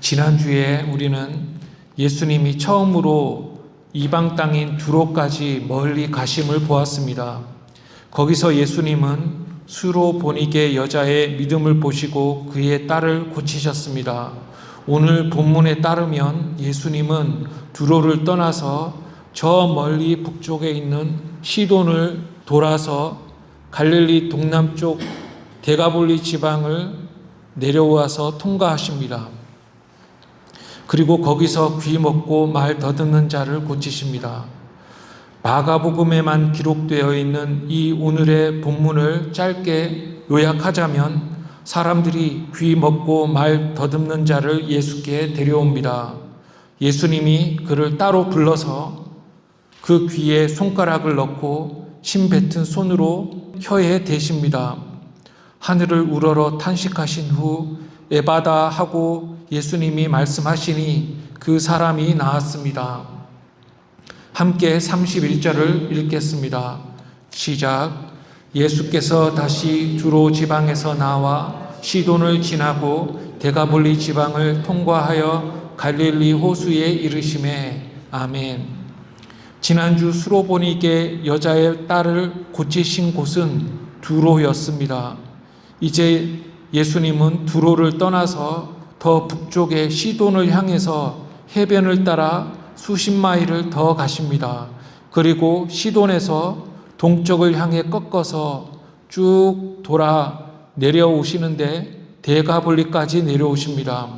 지난주에 우리는 예수님이 처음으로 이방 땅인 두로까지 멀리 가심을 보았습니다. 거기서 예수님은 수로보니게 여자의 믿음을 보시고 그의 딸을 고치셨습니다. 오늘 본문에 따르면 예수님은 두로를 떠나서 저 멀리 북쪽에 있는 시돈을 돌아서 갈릴리 동남쪽 데가볼리 지방을 내려와서 통과하십니다. 그리고 거기서 귀 먹고 말 더듬는 자를 고치십니다. 마가복음에만 기록되어 있는 이 오늘의 본문을 짧게 요약하자면 사람들이 귀 먹고 말 더듬는 자를 예수께 데려옵니다. 예수님이 그를 따로 불러서 그 귀에 손가락을 넣고 침 뱉은 손으로 혀에 대십니다. 하늘을 우러러 탄식하신 후 에바다 하고 예수님이 말씀하시니 그 사람이 나았습니다. 함께 31절을 읽겠습니다. 시작. 예수께서 다시 두로 지방에서 나와 시돈을 지나고 데가볼리 지방을 통과하여 갈릴리 호수에 이르시매. 아멘. 지난주 수로보니게 여자의 딸을 고치신 곳은 두로였습니다. 이제 예수님은 두로를 떠나서 더 북쪽의 시돈을 향해서 해변을 따라 수십 마일을 더 가십니다. 그리고 시돈에서 동쪽을 향해 꺾어서 쭉 돌아 내려오시는데 데가볼리까지 내려오십니다.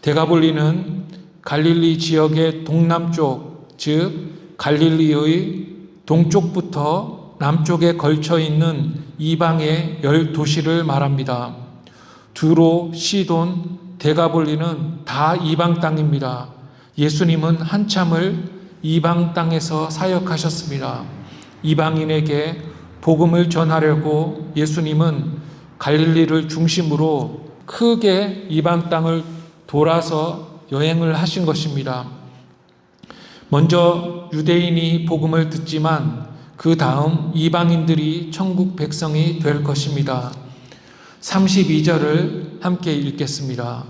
데가볼리는 갈릴리 지역의 동남쪽, 즉 갈릴리의 동쪽부터 남쪽에 걸쳐 있는 이방의 10도시를 말합니다. 두로, 시돈, 데가볼리는 다 이방 땅입니다. 예수님은 한참을 이방 땅에서 사역하셨습니다. 이방인에게 복음을 전하려고 예수님은 갈릴리를 중심으로 크게 이방 땅을 돌아서 여행을 하신 것입니다. 먼저 유대인이 복음을 듣지만 그 다음 이방인들이 천국 백성이 될 것입니다. 32절을 함께 읽겠습니다.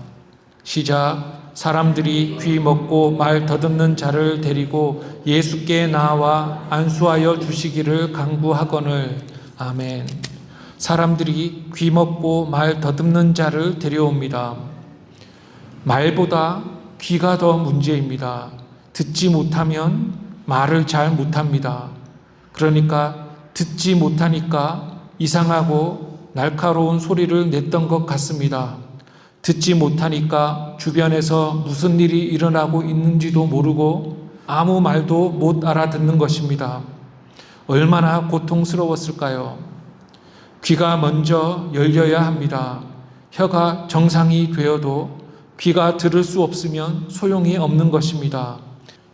시작. 사람들이 귀 먹고 말 더듬는 자를 데리고 예수께 나와 안수하여 주시기를 간구하거늘. 아멘. 사람들이 귀 먹고 말 더듬는 자를 데려옵니다. 말보다 귀가 더 문제입니다. 듣지 못하면 말을 잘 못합니다. 그러니까 듣지 못하니까 이상하고 날카로운 소리를 냈던 것 같습니다. 듣지 못하니까 주변에서 무슨 일이 일어나고 있는지도 모르고 아무 말도 못 알아듣는 것입니다. 얼마나 고통스러웠을까요? 귀가 먼저 열려야 합니다. 혀가 정상이 되어도 귀가 들을 수 없으면 소용이 없는 것입니다.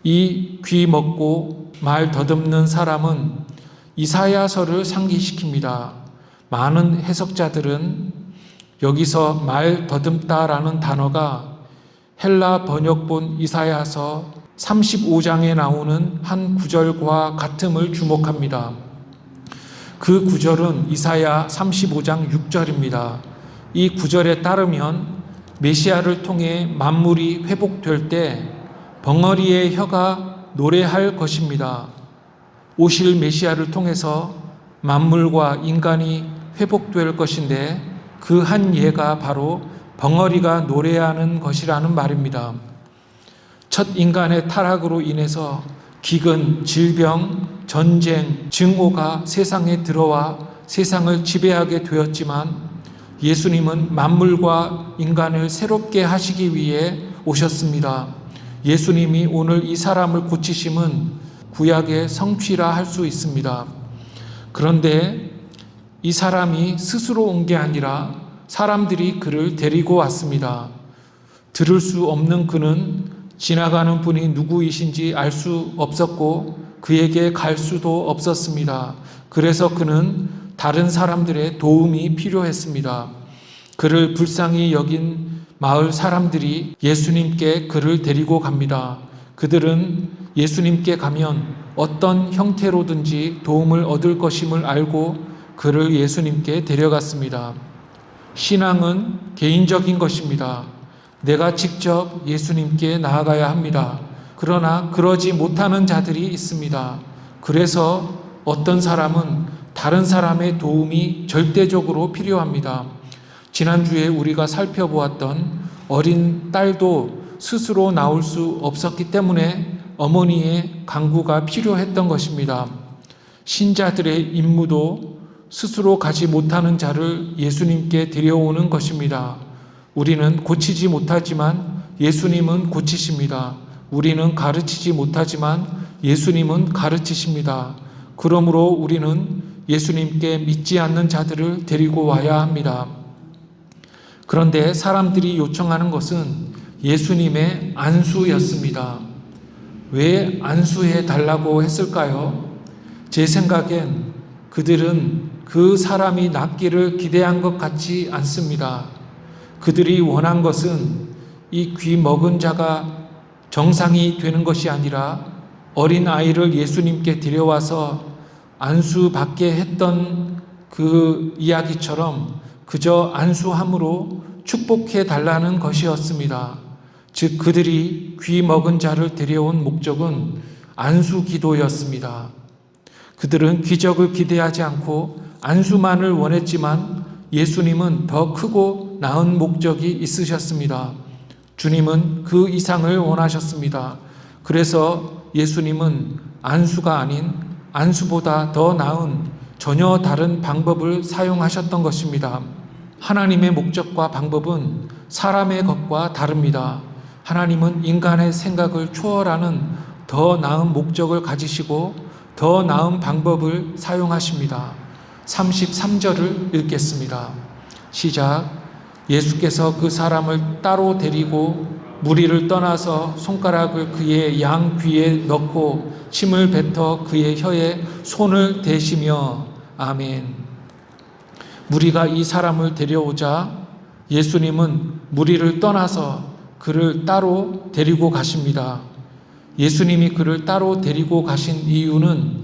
이 귀 먹고 말 더듬는 사람은 이사야서를 상기시킵니다. 많은 해석자들은 여기서 말 더듬다라는 단어가 헬라 번역본 이사야서 35장에 나오는 한 구절과 같음을 주목합니다. 그 구절은 이사야 35장 6절입니다. 이 구절에 따르면 메시아를 통해 만물이 회복될 때 벙어리의 혀가 노래할 것입니다. 오실 메시아를 통해서 만물과 인간이 회복될 것인데 그 한 예가 바로 벙어리가 노래하는 것이라는 말입니다. 첫 인간의 타락으로 인해서 기근, 질병, 전쟁, 증오가 세상에 들어와 세상을 지배하게 되었지만 예수님은 만물과 인간을 새롭게 하시기 위해 오셨습니다. 예수님이 오늘 이 사람을 고치심은 구약의 성취라 할 수 있습니다. 그런데 이 사람이 스스로 온 게 아니라 사람들이 그를 데리고 왔습니다. 들을 수 없는 그는 지나가는 분이 누구이신지 알 수 없었고 그에게 갈 수도 없었습니다. 그래서 그는 다른 사람들의 도움이 필요했습니다. 그를 불쌍히 여긴 마을 사람들이 예수님께 그를 데리고 갑니다. 그들은 예수님께 가면 어떤 형태로든지 도움을 얻을 것임을 알고 그를 예수님께 데려갔습니다. 신앙은 개인적인 것입니다. 내가 직접 예수님께 나아가야 합니다. 그러나 그러지 못하는 자들이 있습니다. 그래서 어떤 사람은 다른 사람의 도움이 절대적으로 필요합니다. 지난주에 우리가 살펴보았던 어린 딸도 스스로 나올 수 없었기 때문에 어머니의 간구가 필요했던 것입니다. 신자들의 임무도 스스로 가지 못하는 자를 예수님께 데려오는 것입니다. 우리는 고치지 못하지만 예수님은 고치십니다. 우리는 가르치지 못하지만 예수님은 가르치십니다. 그러므로 우리는 예수님께 믿지 않는 자들을 데리고 와야 합니다. 그런데 사람들이 요청하는 것은 예수님의 안수였습니다. 왜 안수해 달라고 했을까요? 제 생각엔 그들은 그 사람이 낫기를 기대한 것 같지 않습니다. 그들이 원한 것은 이 귀 먹은 자가 정상이 되는 것이 아니라 어린 아이를 예수님께 데려와서 안수받게 했던 그 이야기처럼 그저 안수함으로 축복해 달라는 것이었습니다. 즉 그들이 귀 먹은 자를 데려온 목적은 안수 기도였습니다. 그들은 기적을 기대하지 않고 안수만을 원했지만 예수님은 더 크고 나은 목적이 있으셨습니다. 주님은 그 이상을 원하셨습니다. 그래서 예수님은 안수가 아닌 안수보다 더 나은 전혀 다른 방법을 사용하셨던 것입니다. 하나님의 목적과 방법은 사람의 것과 다릅니다. 하나님은 인간의 생각을 초월하는 더 나은 목적을 가지시고 더 나은 방법을 사용하십니다. 33절을 읽겠습니다. 시작. 예수께서 그 사람을 따로 데리고 무리를 떠나서 손가락을 그의 양 귀에 넣고 침을 뱉어 그의 혀에 손을 대시며 아멘. 무리가 이 사람을 데려오자 예수님은 무리를 떠나서 그를 따로 데리고 가십니다. 예수님이 그를 따로 데리고 가신 이유는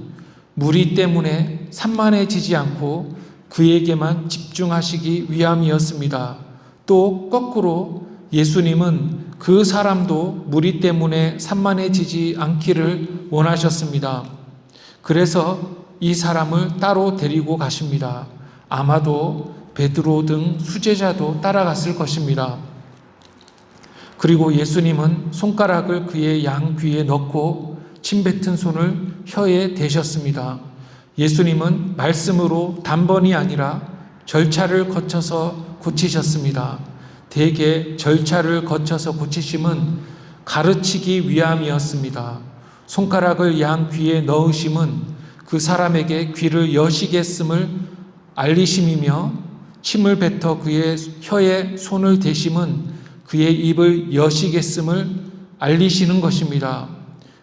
무리 때문에 산만해지지 않고 그에게만 집중하시기 위함이었습니다. 또 거꾸로 예수님은 그 사람도 무리 때문에 산만해지지 않기를 원하셨습니다. 그래서 이 사람을 따로 데리고 가십니다. 아마도 베드로 등 수제자도 따라갔을 것입니다. 그리고 예수님은 손가락을 그의 양 귀에 넣고 침 뱉은 손을 혀에 대셨습니다. 예수님은 말씀으로 단번이 아니라 절차를 거쳐서 고치셨습니다. 대개 절차를 거쳐서 고치심은 가르치기 위함이었습니다. 손가락을 양 귀에 넣으심은 그 사람에게 귀를 여시겠음을 알리심이며 침을 뱉어 그의 혀에 손을 대심은 그의 입을 여시겠음을 알리시는 것입니다.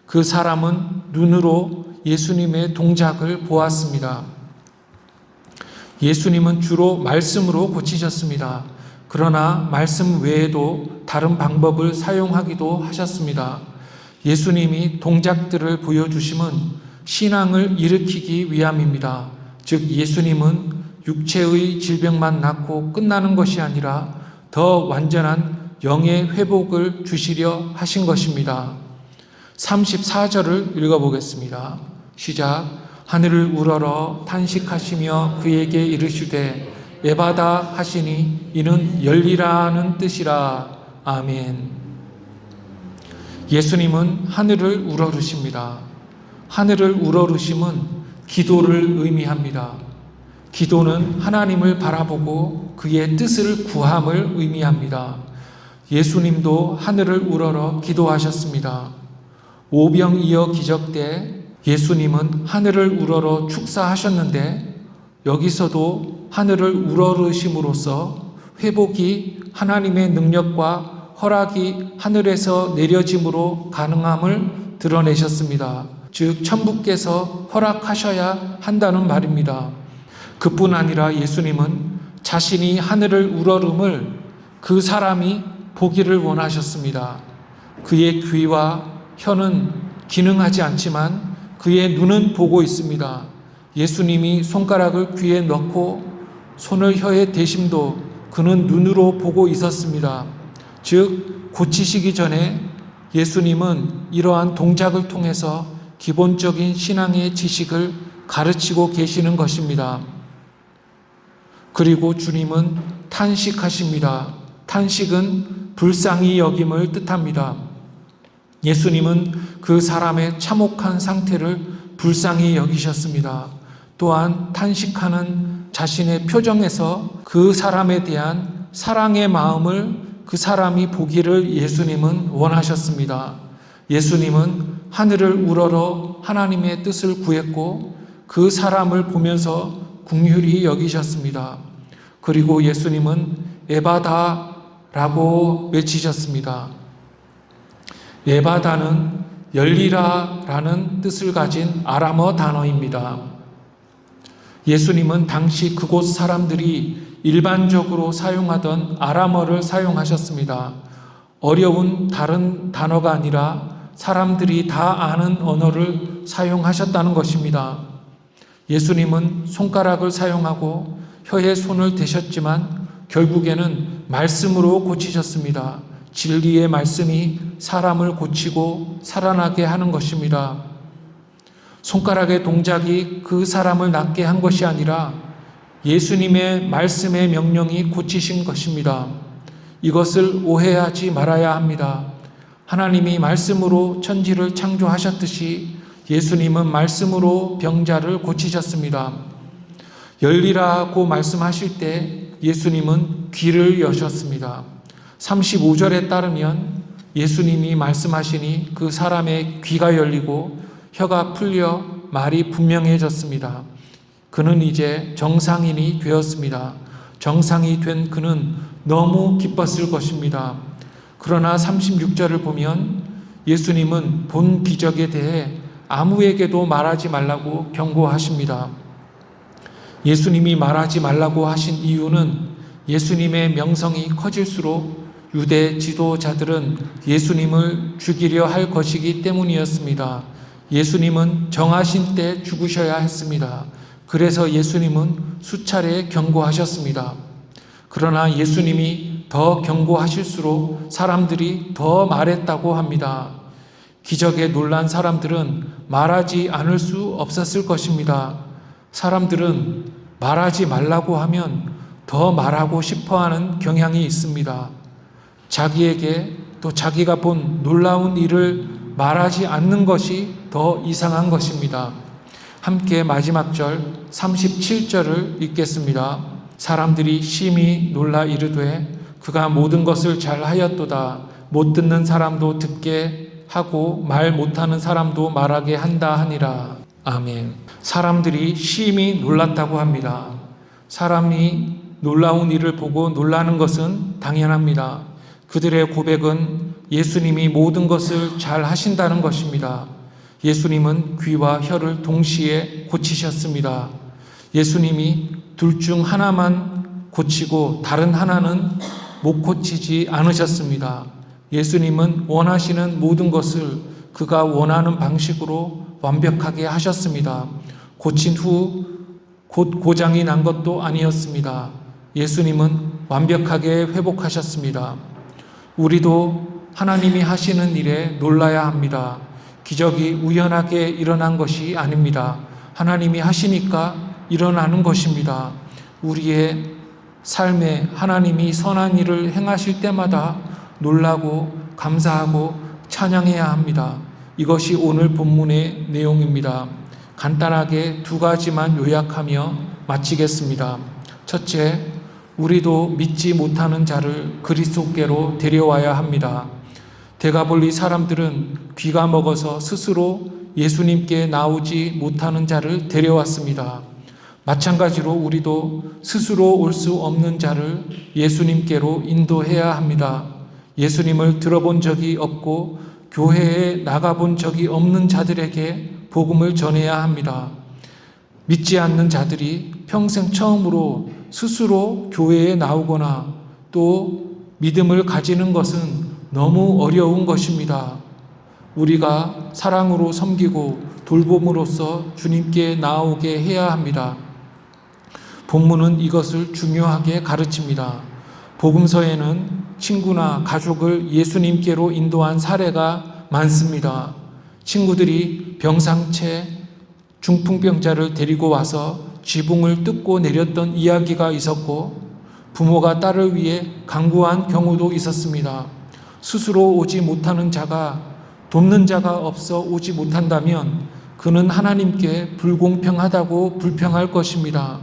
그 사람은 눈으로 예수님의 동작을 보았습니다. 예수님은 주로 말씀으로 고치셨습니다. 그러나 말씀 외에도 다른 방법을 사용하기도 하셨습니다. 예수님이 동작들을 보여주심은 신앙을 일으키기 위함입니다. 즉 예수님은 육체의 질병만 낫고 끝나는 것이 아니라 더 완전한 영의 회복을 주시려 하신 것입니다. 34절을 읽어보겠습니다. 시작. 하늘을 우러러 탄식하시며 그에게 이르시되 에바다 하시니 이는 열리라는 뜻이라. 아멘. 예수님은 하늘을 우러르십니다. 하늘을 우러르심은 기도를 의미합니다. 기도는 하나님을 바라보고 그의 뜻을 구함을 의미합니다. 예수님도 하늘을 우러러 기도하셨습니다. 오병이어 기적 때 예수님은 하늘을 우러러 축사하셨는데 여기서도 하늘을 우러르심으로써 회복이 하나님의 능력과 허락이 하늘에서 내려짐으로 가능함을 드러내셨습니다. 즉 천부께서 허락하셔야 한다는 말입니다. 그뿐 아니라 예수님은 자신이 하늘을 우러름을 그 사람이 보기를 원하셨습니다. 그의 귀와 혀는 기능하지 않지만 그의 눈은 보고 있습니다. 예수님이 손가락을 귀에 넣고 손을 혀에 대심도 그는 눈으로 보고 있었습니다. 즉 고치시기 전에 예수님은 이러한 동작을 통해서 기본적인 신앙의 지식을 가르치고 계시는 것입니다. 그리고 주님은 탄식하십니다. 탄식은 불쌍히 여김을 뜻합니다. 예수님은 그 사람의 참혹한 상태를 불쌍히 여기셨습니다. 또한 탄식하는 자신의 표정에서 그 사람에 대한 사랑의 마음을 그 사람이 보기를 예수님은 원하셨습니다. 예수님은 하늘을 우러러 하나님의 뜻을 구했고 그 사람을 보면서 긍휼히 여기셨습니다. 그리고 예수님은 에바다라고 외치셨습니다. 에바다는 열리라라는 뜻을 가진 아람어 단어입니다. 예수님은 당시 그곳 사람들이 일반적으로 사용하던 아람어를 사용하셨습니다. 어려운 다른 단어가 아니라 사람들이 다 아는 언어를 사용하셨다는 것입니다. 예수님은 손가락을 사용하고 혀에 손을 대셨지만 결국에는 말씀으로 고치셨습니다. 진리의 말씀이 사람을 고치고 살아나게 하는 것입니다. 손가락의 동작이 그 사람을 낫게 한 것이 아니라 예수님의 말씀의 명령이 고치신 것입니다. 이것을 오해하지 말아야 합니다. 하나님이 말씀으로 천지를 창조하셨듯이 예수님은 말씀으로 병자를 고치셨습니다. 열리라고 말씀하실 때 예수님은 귀를 여셨습니다. 35절에 따르면 예수님이 말씀하시니 그 사람의 귀가 열리고 혀가 풀려 말이 분명해졌습니다. 그는 이제 정상인이 되었습니다. 정상이 된 그는 너무 기뻤을 것입니다. 그러나 36절을 보면 예수님은 본 기적에 대해 아무에게도 말하지 말라고 경고하십니다. 예수님이 말하지 말라고 하신 이유는 예수님의 명성이 커질수록 유대 지도자들은 예수님을 죽이려 할 것이기 때문이었습니다. 예수님은 정하신 때 죽으셔야 했습니다. 그래서 예수님은 수차례 경고하셨습니다. 그러나 예수님이 더 경고하실수록 사람들이 더 말했다고 합니다. 기적에 놀란 사람들은 말하지 않을 수 없었을 것입니다. 사람들은 말하지 말라고 하면 더 말하고 싶어하는 경향이 있습니다. 자기에게 또 자기가 본 놀라운 일을 말하지 않는 것이 더 이상한 것입니다. 함께 마지막 절 37절을 읽겠습니다. 사람들이 심히 놀라 이르되 그가 모든 것을 잘 하였도다. 못 듣는 사람도 듣게 하고 말 못하는 사람도 말하게 한다 하니라. 아멘. 사람들이 심히 놀랐다고 합니다. 사람이 놀라운 일을 보고 놀라는 것은 당연합니다. 그들의 고백은 예수님이 모든 것을 잘 하신다는 것입니다. 예수님은 귀와 혀를 동시에 고치셨습니다. 예수님이 둘 중 하나만 고치고 다른 하나는 못 고치지 않으셨습니다. 예수님은 원하시는 모든 것을 그가 원하는 방식으로 완벽하게 하셨습니다. 고친 후 곧 고장이 난 것도 아니었습니다. 예수님은 완벽하게 회복하셨습니다. 우리도 하나님이 하시는 일에 놀라야 합니다. 기적이 우연하게 일어난 것이 아닙니다. 하나님이 하시니까 일어나는 것입니다. 우리의 삶에 하나님이 선한 일을 행하실 때마다 놀라고 감사하고 찬양해야 합니다. 이것이 오늘 본문의 내용입니다. 간단하게 두 가지만 요약하며 마치겠습니다. 첫째, 우리도 믿지 못하는 자를 그리스도께로 데려와야 합니다. 데가볼리 사람들은 귀가 먹어서 스스로 예수님께 나오지 못하는 자를 데려왔습니다. 마찬가지로 우리도 스스로 올 수 없는 자를 예수님께로 인도해야 합니다. 예수님을 들어본 적이 없고 교회에 나가본 적이 없는 자들에게 복음을 전해야 합니다. 믿지 않는 자들이 평생 처음으로 스스로 교회에 나오거나 또 믿음을 가지는 것은 너무 어려운 것입니다. 우리가 사랑으로 섬기고 돌봄으로써 주님께 나오게 해야 합니다. 본문은 이것을 중요하게 가르칩니다. 복음서에는 친구나 가족을 예수님께로 인도한 사례가 많습니다. 친구들이 병상체 중풍병자를 데리고 와서 지붕을 뜯고 내렸던 이야기가 있었고, 부모가 딸을 위해 간구한 경우도 있었습니다. 스스로 오지 못하는 자가 돕는 자가 없어 오지 못한다면 그는 하나님께 불공평하다고 불평할 것입니다.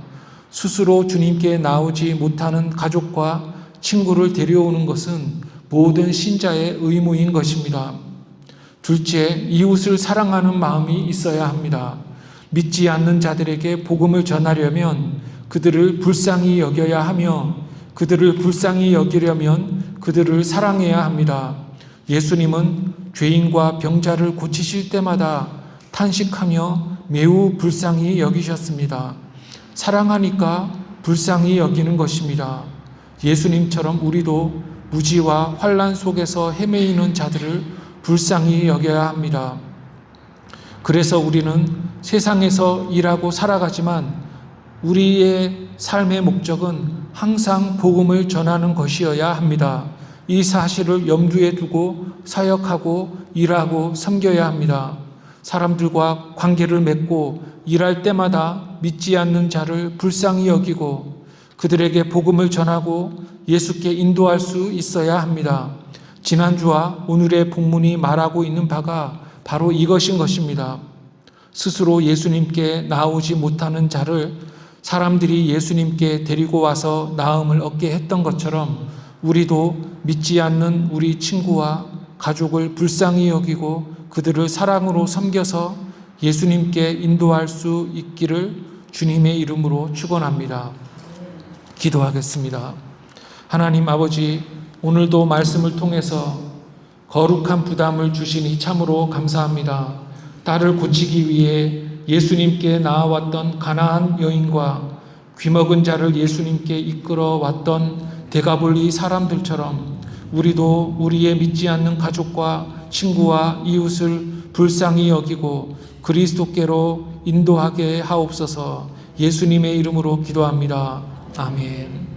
스스로 주님께 나오지 못하는 가족과 친구를 데려오는 것은 모든 신자의 의무인 것입니다. 둘째, 이웃을 사랑하는 마음이 있어야 합니다. 믿지 않는 자들에게 복음을 전하려면 그들을 불쌍히 여겨야 하며, 그들을 불쌍히 여기려면 그들을 사랑해야 합니다. 예수님은 죄인과 병자를 고치실 때마다 탄식하며 매우 불쌍히 여기셨습니다. 사랑하니까 불쌍히 여기는 것입니다. 예수님처럼 우리도 무지와 환난 속에서 헤매이는 자들을 불쌍히 여겨야 합니다. 그래서 우리는 세상에서 일하고 살아가지만 우리의 삶의 목적은 항상 복음을 전하는 것이어야 합니다. 이 사실을 염두에 두고 사역하고 일하고 섬겨야 합니다. 사람들과 관계를 맺고 일할 때마다 믿지 않는 자를 불쌍히 여기고 그들에게 복음을 전하고 예수께 인도할 수 있어야 합니다. 지난주와 오늘의 본문이 말하고 있는 바가 바로 이것인 것입니다. 스스로 예수님께 나오지 못하는 자를 사람들이 예수님께 데리고 와서 나음을 얻게 했던 것처럼 우리도 믿지 않는 우리 친구와 가족을 불쌍히 여기고 그들을 사랑으로 섬겨서 예수님께 인도할 수 있기를 주님의 이름으로 축원합니다. 기도하겠습니다. 하나님 아버지, 오늘도 말씀을 통해서 거룩한 부담을 주시니 참으로 감사합니다. 딸을 고치기 위해 예수님께 나아왔던 가나안 여인과 귀먹은 자를 예수님께 이끌어 왔던 데가볼리 사람들처럼 우리도 우리의 믿지 않는 가족과 친구와 이웃을 불쌍히 여기고 그리스도께로 인도하게 하옵소서. 예수님의 이름으로 기도합니다. 아멘.